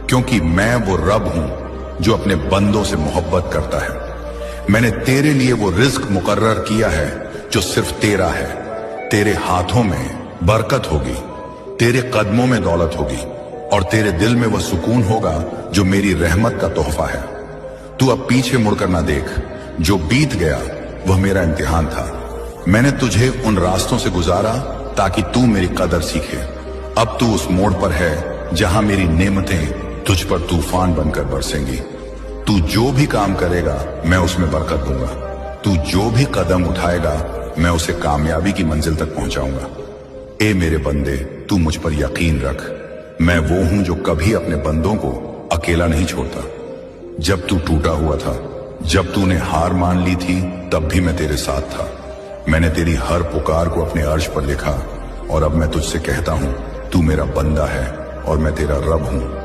क्योंकि मैं वो रब हूं जो अपने बंदों से मोहब्बत करता है। मैंने तेरे लिए वो रिज्क मुकर्रर किया है जो सिर्फ तेरा है। तेरे हाथों में बरकत होगी, तेरे कदमों में दौलत होगी और तेरे दिल में वह सुकून होगा जो मेरी रहमत का तोहफा है। तू अब पीछे मुड़कर ना देख, जो बीत गया वह मेरा इम्तिहान था। मैंने तुझे उन रास्तों से गुजारा ताकि तू मेरी कदर सीखे। अब तू उस मोड़ पर है जहां मेरी नेमतें तुझ पर तूफान बनकर बरसेंगी। तू जो भी काम करेगा मैं उसमें बरकत दूंगा। तू जो भी कदम उठाएगा मैं उसे कामयाबी की मंजिल तक पहुंचाऊंगा। ए मेरे बंदे, तू मुझ पर यकीन रख। मैं वो हूं जो कभी अपने बंदों को अकेला नहीं छोड़ता। जब तू टूटा हुआ था, जब तूने हार मान ली थी, तब भी मैं तेरे साथ था। मैंने तेरी हर पुकार को अपने अर्श पर लिखा और अब मैं तुझसे कहता हूं, तू मेरा बंदा है और मैं तेरा रब हूं।